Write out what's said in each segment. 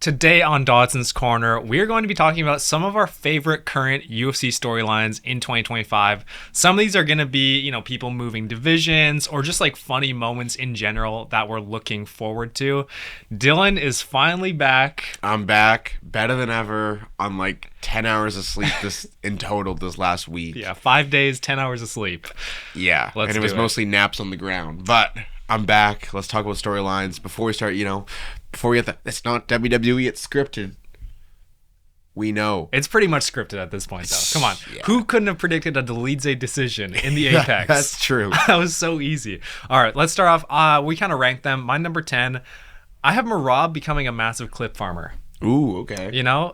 Today on Dodson's Corner, we're going to be talking about some of our favorite current UFC storylines in 2025. Some of these are going to be, people moving divisions or just like funny moments in general that we're looking forward to. Dylan is finally back. I'm back, better than ever. I'm like 10 hours of sleep in total this last week. Yeah, 5 days, 10 hours of sleep. Yeah, and it was mostly naps on the ground. But I'm back. Let's talk about storylines. Before we start, before we get it's not WWE, it's scripted. We know. It's pretty much scripted at this point, though. Come on. Yeah. Who couldn't have predicted a Delidze decision in the Apex? That's true. That was so easy. All right, let's start off. We kind of ranked them. My number 10, I have Merab becoming a massive clip farmer. Ooh, okay.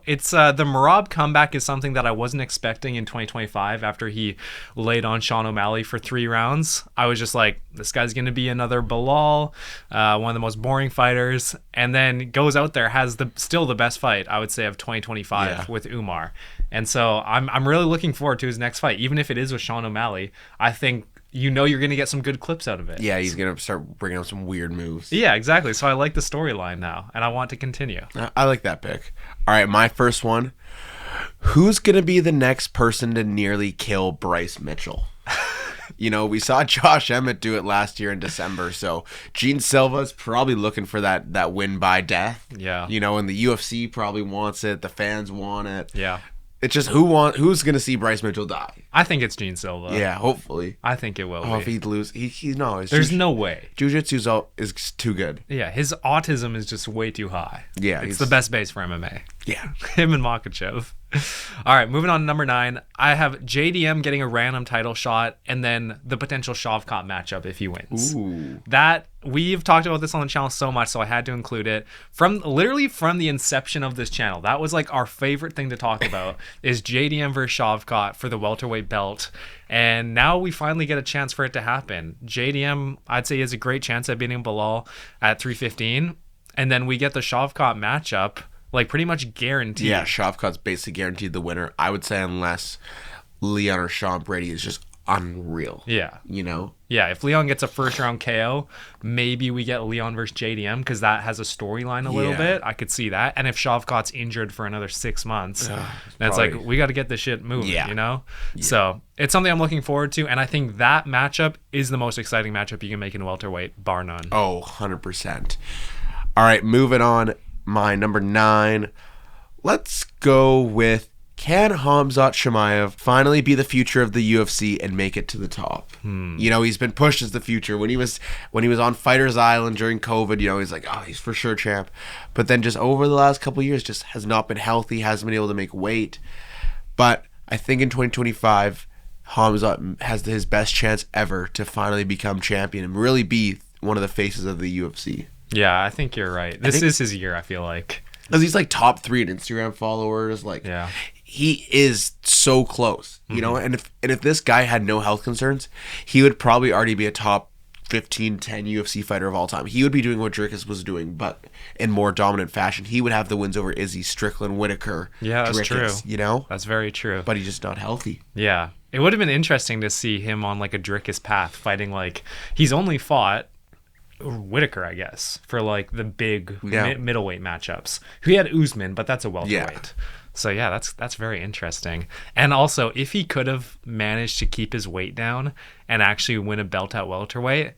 It's the Merab comeback is something that I wasn't expecting in 2025 after he laid on Sean O'Malley for 3 rounds. I was just like, this guy's going to be another Bilal, one of the most boring fighters, and then goes out there, has still the best fight, I would say, of 2025 with Umar. And so I'm really looking forward to his next fight, even if it is with Sean O'Malley. I think you're going to get some good clips out of it. Yeah, he's going to start bringing up some weird moves. Yeah, exactly. So I like the storyline now, and I want to continue. I like that pick. All right, my first one. Who's going to be the next person to nearly kill Bryce Mitchell? We saw Josh Emmett do it last year in December, so Gene Silva's probably looking for that win by death. Yeah. And the UFC probably wants it. The fans want it. Yeah. It's just who's going to see Bryce Mitchell die? I think it's Gene Silva. Yeah, hopefully. I think it will be. If he'd lose, There's no way. Jiu-Jitsu is too good. Yeah, his autism is just way too high. Yeah. It's the best base for MMA. Yeah. Him and Makhachev. All right, moving on to number 9. I have JDM getting a random title shot and then the potential Shavkat matchup if he wins. Ooh. We've talked about this on the channel so much, so I had to include it. From the inception of this channel, that was like our favorite thing to talk about is JDM versus Shavkat for the welterweight belt. And now we finally get a chance for it to happen. JDM, I'd say, has a great chance at beating Bilal at 315. And then we get the Shavkat matchup, like pretty much guaranteed. Yeah, Shavkat's basically guaranteed the winner. I would say unless Leon or Sean Brady is just unreal. Yeah. Yeah, if Leon gets a first round KO, maybe we get Leon versus JDM because that has a storyline a little bit. I could see that. And if Shavkat's injured for another 6 months, then it's like, we got to get this shit moving, Yeah. So it's something I'm looking forward to. And I think that matchup is the most exciting matchup you can make in welterweight, bar none. Oh, 100%. All right, moving on. My number 9. Let's go with, can Khamzat Chimaev finally be the future of the UFC and make it to the top? He's been pushed as the future. When he was on Fighters Island during COVID, he's like, oh, he's for sure champ. But then just over the last couple of years, just has not been healthy, hasn't been able to make weight. But I think in 2025, Khamzat has his best chance ever to finally become champion and really be one of the faces of the UFC. Yeah, I think you're right. This is his year, I feel like. Because he's like top 3 in Instagram followers. Like, yeah. He is so close, and if this guy had no health concerns, he would probably already be a top 15, 10 UFC fighter of all time. He would be doing what Dricus was doing, but in more dominant fashion. He would have the wins over Izzy, Strickland, Whitaker. Yeah, that's Dricus, true. That's very true. But he's just not healthy. Yeah. It would have been interesting to see him on like a Dricus path fighting he's only fought Whitaker, I guess, for like the big middleweight matchups. He had Usman, but that's a welterweight. Yeah. So yeah, that's very interesting. And also, if he could have managed to keep his weight down and actually win a belt at welterweight,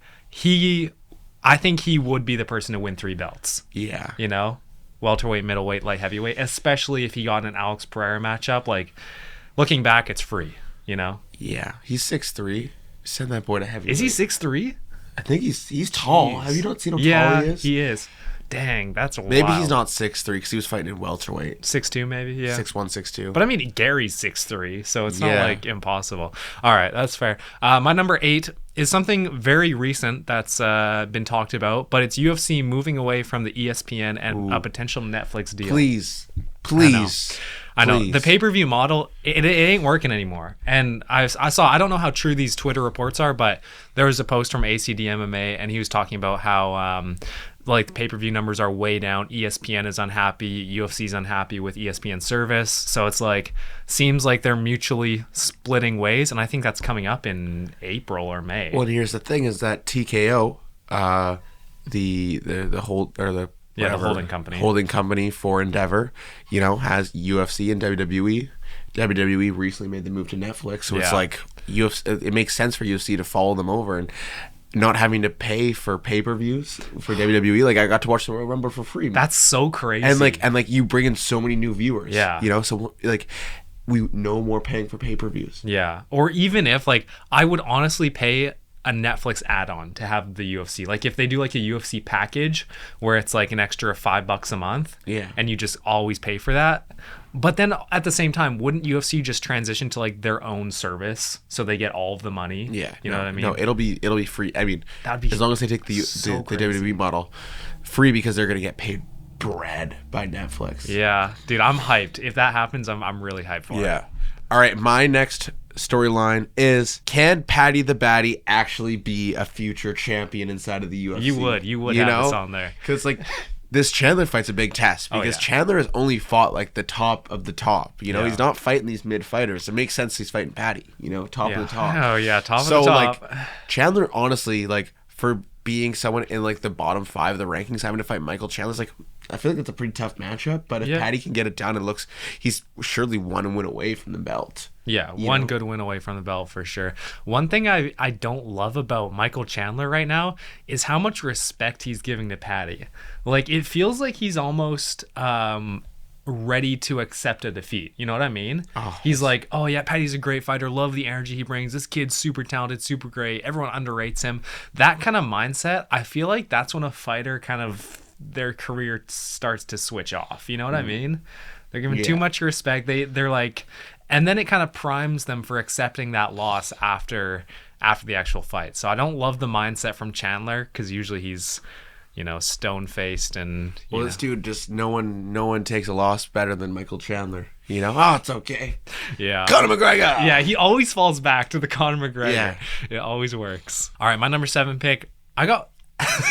I think he would be the person to win 3 belts. Yeah. Welterweight, middleweight, light heavyweight, especially if he got an Alex Pereira matchup. Like, looking back, it's free, Yeah. He's 6'3". Send that boy to heavyweight. Is he 6'3"? I think he's tall. Jeez. Have you not seen how tall he is? He is. Dang, that's wild. Maybe he's not 6'3" because he was fighting in welterweight. 6'2", maybe, yeah. 6'1", 6'2". But I mean, Gary's 6'3", so it's not like impossible. All right, that's fair. My number 8 is something very recent that's been talked about, but it's UFC moving away from the ESPN and a potential Netflix deal. Please. I know. The pay-per-view model, it ain't working anymore. And I don't know how true these Twitter reports are, but there was a post from ACD MMA, and he was talking about how the pay-per-view numbers are way down. ESPN is unhappy. UFC's unhappy with ESPN service. So it's seems like they're mutually splitting ways, and I think that's coming up in April or May. Well, here's the thing: is that TKO, the Yeah, the whatever, holding company. For Endeavor, has UFC and WWE. WWE recently made the move to Netflix, so it's like UFC, it makes sense for UFC to follow them over and not having to pay for pay-per-views for WWE. Like, I got to watch the Royal Rumble for free. That's so crazy. And like you bring in so many new viewers. Yeah. So like we no more paying for pay-per-views. Yeah. Or even if like I would honestly pay a Netflix add-on to have the UFC. Like if they do like a UFC package where it's like an extra $5 a month, and you just always pay for that. But then at the same time, wouldn't UFC just transition to like their own service so they get all of the money? Yeah, you know what I mean? No, it'll be free. I mean, that'd be as long as they take the WWE model, free, because they're gonna get paid bread by Netflix. Yeah, dude, I'm hyped. If that happens, I'm really hyped for it. Yeah. All right, my next storyline is, can Paddy the Baddy actually be a future champion inside of the UFC? You would have this on there. Because like this Chandler fight's a big test, because Chandler has only fought like the top of the top. He's not fighting these mid fighters. It makes sense he's fighting Paddy. Top of the top. Oh yeah, top of the top. So like Chandler, honestly, like for being someone in like the bottom 5 of the rankings, having to fight Michael Chandler's like, I feel like it's a pretty tough matchup. But if Paddy can get it down, he's surely one win away from the belt. Yeah, one good win away from the belt for sure. One thing I don't love about Michael Chandler right now is how much respect he's giving to Paddy. Like, it feels like he's almost ready to accept a defeat. You know what I mean? He's like, oh yeah, Paddy's a great fighter. Love the energy he brings. This kid's super talented, super great. Everyone underrates him. That kind of mindset, I feel like that's when a fighter kind of, their career starts to switch off. You know what I mean? They're giving too much respect. They're like, and then it kind of primes them for accepting that loss after the actual fight. So I don't love the mindset from Chandler, because usually he's, stone faced and this dude, just no one takes a loss better than Michael Chandler. It's okay. Yeah. Conor McGregor. Yeah, he always falls back to the Conor McGregor. Yeah. It always works. All right, my number 7 pick. I got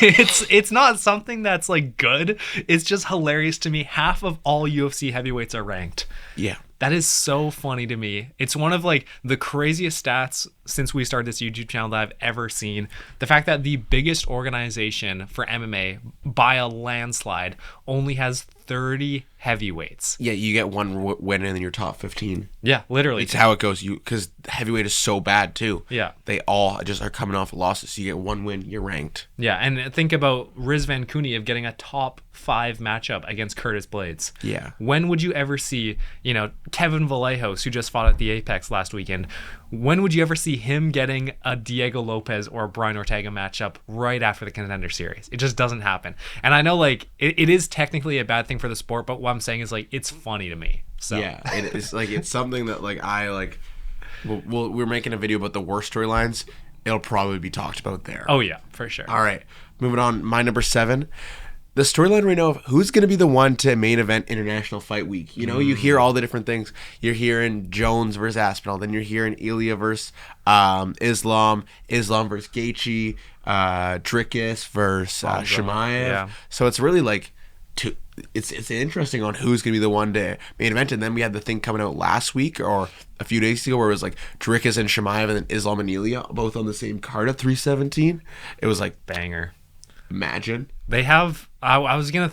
it's not something that's like good. It's just hilarious to me. Half of all UFC heavyweights are ranked. Yeah. That is so funny to me. It's one of like the craziest stats since we started this YouTube channel that I've ever seen. The fact that the biggest organization for MMA by a landslide only has 30 heavyweights. Yeah, you get one win in your top 15. Yeah, literally. It's how it goes. Because heavyweight is so bad too. Yeah. They all just are coming off losses. So you get one win, you're ranked. Yeah, and think about Rizvan Kuniev getting a top 5 matchup against Curtis Blades. Yeah. When would you ever see, Kevin Vallejos, who just fought at the Apex last weekend, when would you ever see him getting a Diego Lopez or a Brian Ortega matchup right after the Contender Series? It just doesn't happen. And I know like it is technically a bad thing for the sport, but what I'm saying is like it's funny to me. So yeah, it's like it's something that like I like. We're making a video about the worst storylines. It'll probably be talked about there. Oh yeah, for sure. All right, moving on. My number 7. The storyline right now of who's going to be the one to main event International Fight Week. You hear all the different things. You're hearing Jones versus Aspinall. Then you're hearing Ilya versus Islam versus Gaethje, Dricus versus Chimaev. Yeah. So it's really like, it's interesting on who's going to be the one to main event. And then we had the thing coming out last week or a few days ago where it was like Dricus and Chimaev and then Islam and Ilya both on the same card at 317. It was like banger. Imagine. They have I was gonna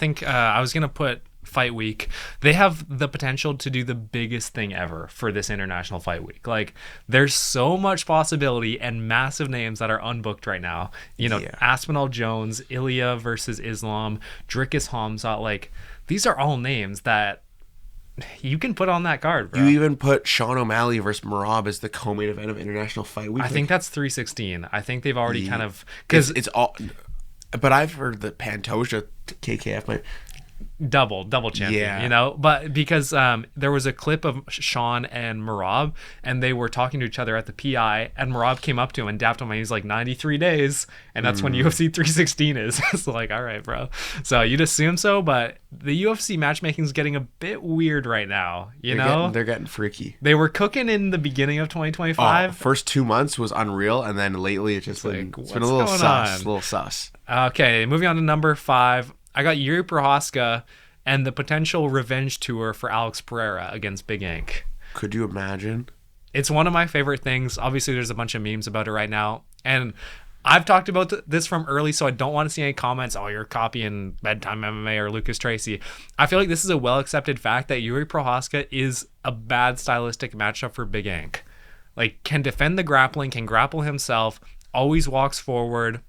put Fight Week. They have the potential to do the biggest thing ever for this International Fight Week. Like, there's so much possibility and massive names that are unbooked right now. Aspinall Jones, Ilya versus Islam, Dricus Hamzat. Like, these are all names that you can put on that card, bro. You even put Sean O'Malley versus Merab as the co-main event of International Fight Week. I think that's 316. I think they've already kind of, because it's all. But I've heard that Pantoja KKF might double champion, but because there was a clip of Sean and Merab and they were talking to each other at the PI and Merab came up to him and dapped him and he's like 93 days and that's when UFC 316 is. It's like, all right, bro. So you'd assume so, but the UFC matchmaking is getting a bit weird right now. They're getting freaky. They were cooking in the beginning of 2025. First 2 months was unreal, and then lately it's been a little sus. Okay, moving on to number 5. I got Yuri Prohaska and the potential revenge tour for Alex Pereira against Big Ink. Could you imagine? It's one of my favorite things. Obviously, there's a bunch of memes about it right now. And I've talked about this from early, so I don't want to see any comments. Oh, you're copying Bedtime MMA or Lucas Tracy. I feel like this is a well-accepted fact that Yuri Prohaska is a bad stylistic matchup for Big Ank. Like, can defend the grappling, can grapple himself, always walks forward.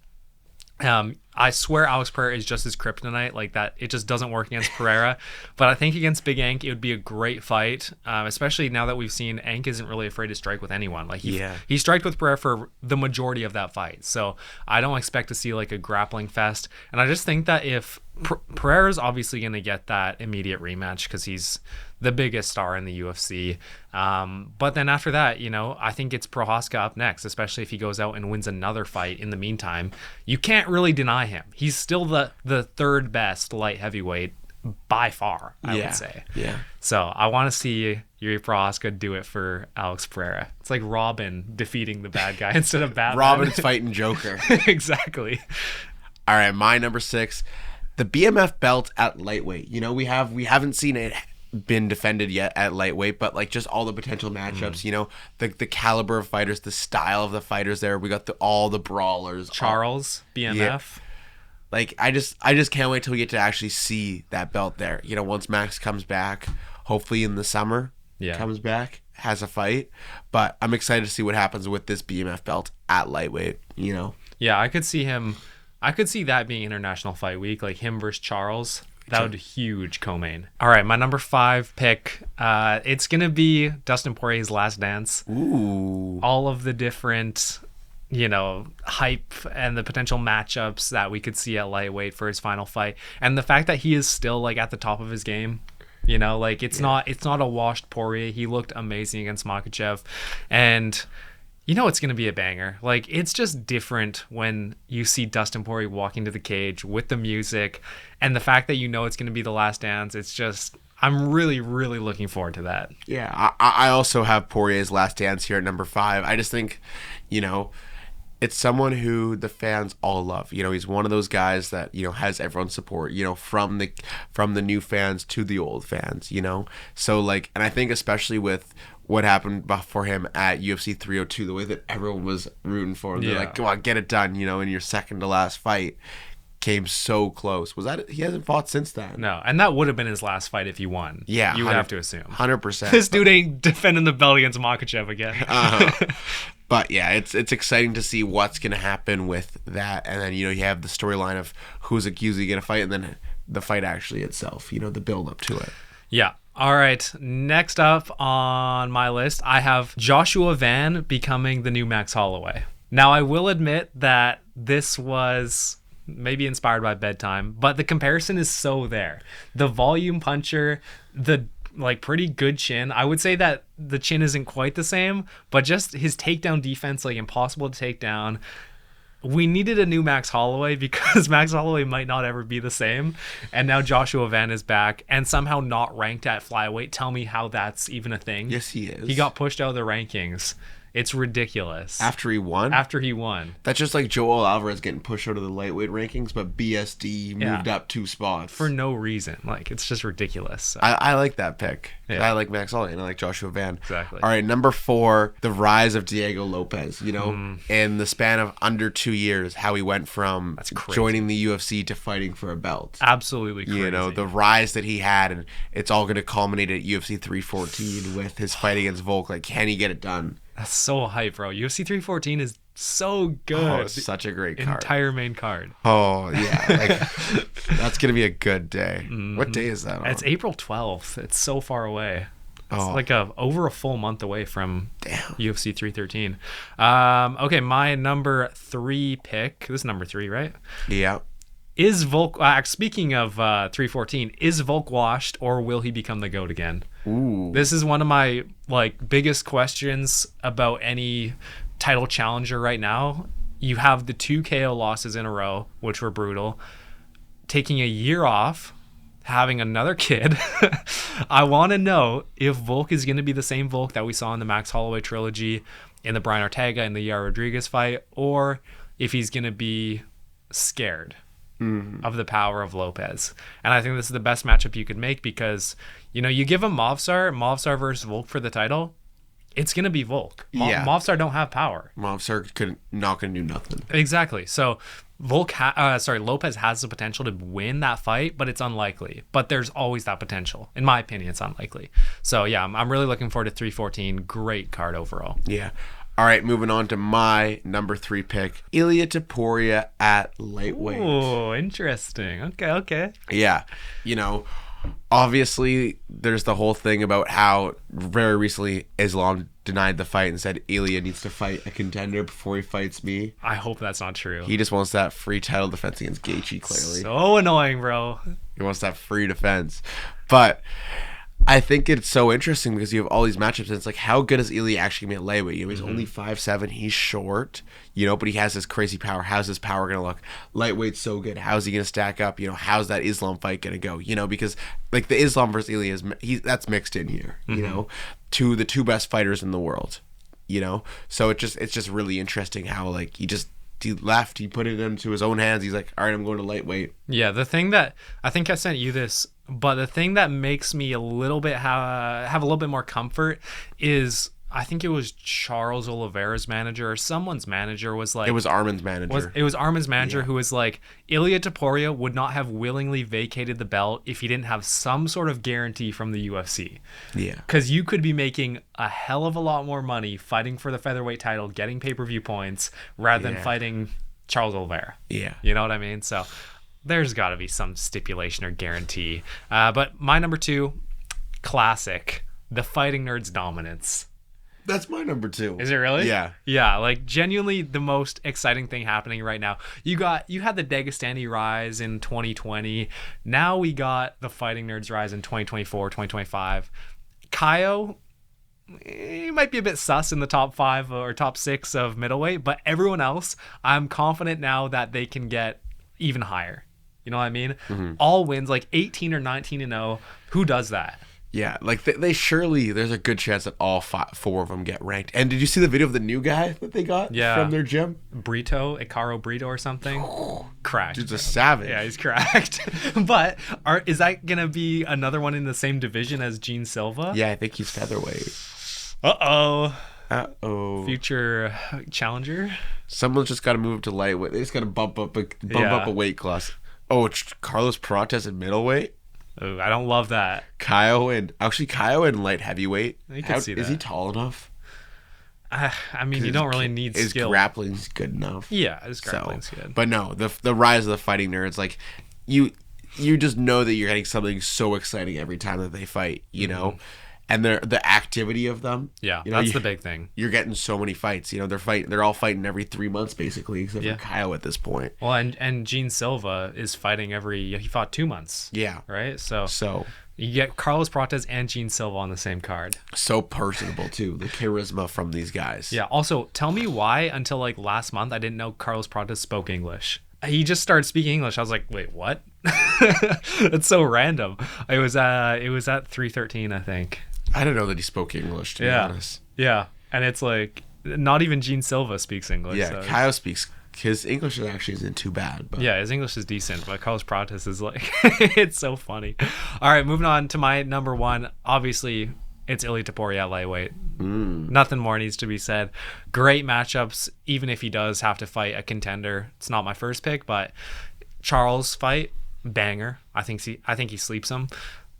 I swear Alex Pereira is just his kryptonite, like that. It just doesn't work against Pereira. But I think against Big Ank, it would be a great fight, especially now that we've seen Ank isn't really afraid to strike with anyone. Like he striked with Pereira for the majority of that fight. So I don't expect to see like a grappling fest. And I just think that if Pereira's obviously going to get that immediate rematch because he's the biggest star in the UFC. But then after that, I think it's Prohaska up next, especially if he goes out and wins another fight in the meantime. You can't really deny him. He's still the third best light heavyweight by far, I would say. Yeah. So I want to see Yuri Prohaska do it for Alex Pereira. It's like Robin defeating the bad guy instead of Batman. Robin's fighting Joker. Exactly. All right, my number 6, the BMF belt at lightweight. We haven't seen it been defended yet at lightweight, but like just all the potential matchups, the caliber of fighters, the style of the fighters there. We got all the brawlers. Charles, BMF. Yeah. Like I just can't wait till we get to actually see that belt there. Once Max comes back, hopefully in the summer, comes back, has a fight. But I'm excited to see what happens with this BMF belt at lightweight, Yeah, I could see that being International Fight Week, like him versus Charles. That would be huge co-main. All right, my number 5 pick. It's going to be Dustin Poirier's Last Dance. Ooh. All of the different, hype and the potential matchups that we could see at lightweight for his final fight. And the fact that he is still like at the top of his game. It's not a washed Poirier. He looked amazing against Makhachev. And it's going to be a banger. Like, it's just different when you see Dustin Poirier walking to the cage with the music and the fact that it's going to be the last dance. It's just, I'm really, really looking forward to that. Yeah, I also have Poirier's Last Dance here at number 5. I just think, it's someone who the fans all love. He's one of those guys that, has everyone's support, from the new fans to the old fans, So, like, and I think especially with what happened for him at UFC 302, the way that everyone was rooting for him. They're like, come on, get it done, in your second to last fight. Came so close. Was that? He hasn't fought since then. No, and that would have been his last fight if he won. Yeah, you would have to assume. 100%. This dude ain't defending the belt against Makhachev again. But yeah, it's exciting to see what's gonna happen with that, and then you have the storyline of who's accusing gonna fight, and then the fight actually itself. The build up to it. Yeah. All right. Next up on my list, I have Joshua Van becoming the new Max Holloway. Now, I will admit that this was maybe inspired by Bedtime, but the comparison is so there. The volume puncher, the pretty good chin. I would say that the chin isn't quite the same, but just his takedown defense, like impossible to take down. We needed a new Max Holloway because Max Holloway might not ever be the same. And now Joshua Van is back and somehow not ranked at flyweight. Tell me how that's even a thing. Yes, he is. He got pushed out of the rankings. It's ridiculous. After he won? After he won. That's just like Joel Alvarez getting pushed out of the lightweight rankings, but BSD moved up 2 spots. For no reason. Like, it's just ridiculous. So. I like that pick. Yeah. I like Max Holloway and I like Joshua Van. Exactly. All right, number 4, the rise of Diego Lopez. In the span of under 2 years, how he went from joining the UFC to fighting for a belt. Absolutely crazy. The rise that he had, and it's all going to culminate at UFC 314 with his fight against Volk. Like, can he get it done? That's so hype, bro. UFC 314 is so good. Oh, it's such a great card. Entire main card. Oh, yeah. That's going to be a good day. Mm-hmm. What day is that on? It's April 12th. It's so far away. It's like over a full month away from UFC 313. Okay, my number 3 pick. This is number 3, right? Yeah. Is Volk, speaking of 314, is Volk washed or will he become the GOAT again? Ooh. This is one of my biggest questions about any title challenger right now. You have the 2 KO losses in a row, which were brutal. Taking a year off, having another kid. I want to know if Volk is going to be the same Volk that we saw in the Max Holloway trilogy, in the Brian Ortega and the Yair Rodriguez fight, or if he's going to be scared of the power of Lopez. And I think this is the best matchup you could make because, you give him Movsar versus Volk for the title. it's gonna be Volk. Yeah. Movsar don't have power. Movsar not gonna do nothing. Exactly. So Lopez has the potential to win that fight, but it's unlikely. But there's always that potential. In my opinion, it's unlikely. So yeah, I'm really looking forward to 314. Great card overall. Yeah. All right, moving on to my number 3 pick, Ilia Topuria at lightweight. Oh, interesting. Okay. Yeah. Obviously, there's the whole thing about how very recently Islam denied the fight and said Ilia needs to fight a contender before he fights me. I hope that's not true. He just wants that free title defense against Gaethje, clearly. So annoying, bro. He wants that free defense. But I think it's so interesting because you have all these matchups and it's like, how good is Ilia actually going to be at lightweight? He's only 5'7", he's short, but he has this crazy power. How's his power going to look? Lightweight's so good. How's he going to stack up? How's that Islam fight going to go? Because like the Islam versus Ilia, that's mixed in here, to the two best fighters in the world, So it's just really interesting how like he put it into his own hands. He's like, all right, I'm going to lightweight. Yeah, the thing that I think I sent you this, but the thing that makes me a little bit have a little bit more comfort is I think it was Charles Oliveira's manager or someone's manager was like... It was Armin's manager. It was Armin's manager who was like, Ilia Topuria would not have willingly vacated the belt if he didn't have some sort of guarantee from the UFC. Yeah. Because you could be making a hell of a lot more money fighting for the featherweight title, getting pay-per-view points, rather than fighting Charles Oliveira. Yeah. You know what I mean? So there's got to be some stipulation or guarantee. But my number 2, classic, the Fighting Nerds dominance. That's my number 2. Is it really? Yeah. Yeah, like genuinely the most exciting thing happening right now. You had the Dagestani rise in 2020. Now we got the Fighting Nerds rise in 2024, 2025. Kaio, he might be a bit sus in the top 5 or top 6 of middleweight, but everyone else, I'm confident now that they can get even higher. You know what I mean? Mm-hmm. All wins, like 18 or 19-0. Who does that? Yeah, like they surely, there's a good chance that all 4 of them get ranked. And did you see the video of the new guy that they got from their gym? Icaro Brito or something? Cracked. Dude's a savage. Yeah, he's cracked. But is that going to be another one in the same division as Gene Silva? Yeah, I think he's featherweight. Uh-oh. Future challenger? Someone's just got to move to lightweight. They just got to bump up a weight class. Oh, it's Carlos Prates at middleweight? Ooh, I don't love that. Kaio in light heavyweight. You can see that. Is he tall enough? I mean, you don't really need his skill. His grappling's good enough. Yeah, his grappling's good. But no, the rise of the Fighting Nerds, like you just know that you're getting something so exciting every time that they fight, know? And the activity of them. Yeah, that's the big thing. You're getting so many fights. They're all fighting every 3 months basically, except for Kyle at this point. Well, and Gene Silva is fighting he fought 2 months. Yeah. Right? So you get Carlos Prates and Gene Silva on the same card. So personable too. The charisma from these guys. Yeah. Also, tell me why until like last month I didn't know Carlos Prates spoke English. He just started speaking English. I was like, wait, what? It's so random. It was at 313, I think. I didn't know that he spoke English, to be honest. Yeah, and it's like, not even Gene Silva speaks English. Yeah, so. Kyle speaks, his English actually isn't too bad. But. Yeah, his English is decent, but Carlos Prates is like, it's so funny. All right, moving on to my number 1. Obviously, it's Ilia Topuria at lightweight. Nothing more needs to be said. Great matchups, even if he does have to fight a contender. It's not my first pick, but Charles fight, banger. I think he sleeps him.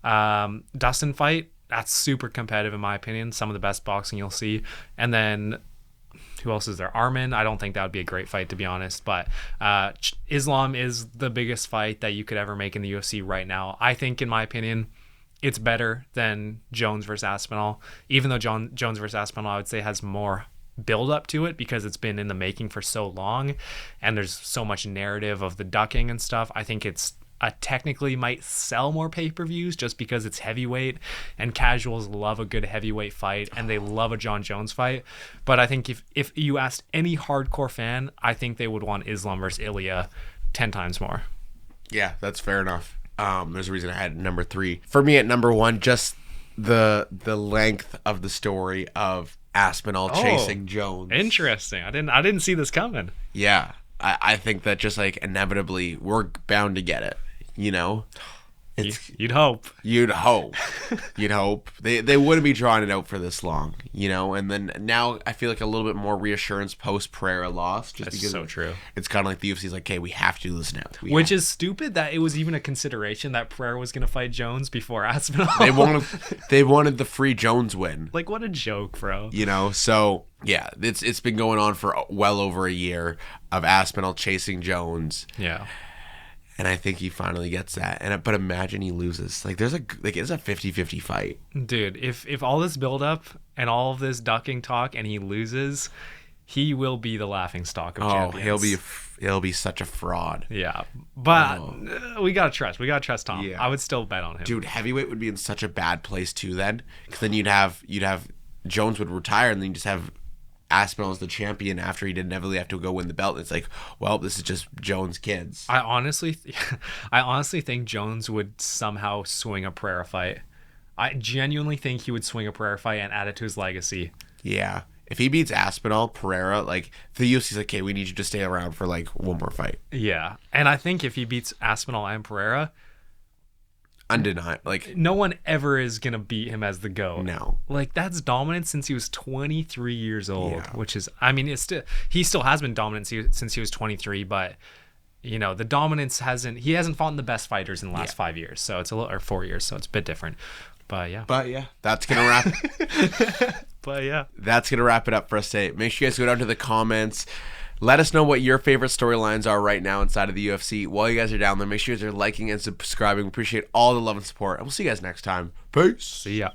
Dustin fight, that's super competitive in my opinion. Some of the best boxing you'll see. And then who else is there? Armin. I don't think that would be a great fight, to be honest. But Islam is the biggest fight that you could ever make in the UFC right now. I think, in my opinion, it's better than Jones versus Aspinall. Even though Jones versus Aspinall, I would say, has more build up to it because it's been in the making for so long. And there's so much narrative of the ducking and stuff. I think it's technically might sell more pay-per-views just because it's heavyweight and casuals love a good heavyweight fight and they love a John Jones fight. But I think if you asked any hardcore fan, I think they would want Islam versus Ilia 10 times more. Yeah, that's fair enough. There's a reason I had number 3. For me at number 1, just the length of the story of Aspinall chasing Jones. Interesting. I didn't see this coming. Yeah. I think that just like inevitably we're bound to get it. You'd hope. You'd hope. You'd hope they wouldn't be drawing it out for this long, and then now I feel like a little bit more reassurance post Pereira loss, just That's because so true. It's kind of like the UFC's like, okay, we have to do this now. Which is stupid that it was even a consideration that Pereira was going to fight Jones before Aspinall. They wanted the free Jones win. Like, what a joke, bro. So yeah, it's been going on for well over a year of Aspinall chasing Jones. Yeah. And I think he finally gets that. But imagine he loses. Like it's a 50-50 fight. Dude, if all this build up and all of this ducking talk and he loses, he will be the laughing stock of champions. He'll be such a fraud. Yeah. But we got to trust Tom. Yeah. I would still bet on him. Dude, heavyweight would be in such a bad place too then. Cuz then you'd have Jones would retire, and then you just have Aspinall as the champion after he didn't heavily have to go win the belt. It's like, well, this is just Jones' kids. I honestly think Jones would somehow swing a Pereira fight. I genuinely think he would swing a Pereira fight and add it to his legacy. Yeah. If he beats Aspinall, Pereira, like, the UFC's like, okay, we need you to stay around for, like, one more fight. Yeah. And I think if he beats Aspinall and Pereira, undeniable. Like, no one ever is going to beat him as the GOAT. No. Like, that's dominant since he was 23 years old, Yeah. which is, I mean, he still has been dominant since he was 23, but, the dominance he hasn't fought the best fighters in the last 5 years, so it's or 4 years, so it's a bit different. But yeah. That's going to wrap That's going to wrap it up for us today. Make sure you guys go down to the comments. Let us know what your favorite storylines are right now inside of the UFC. While you guys are down there, make sure you guys are liking and subscribing. We appreciate all the love and support. And we'll see you guys next time. Peace. See ya.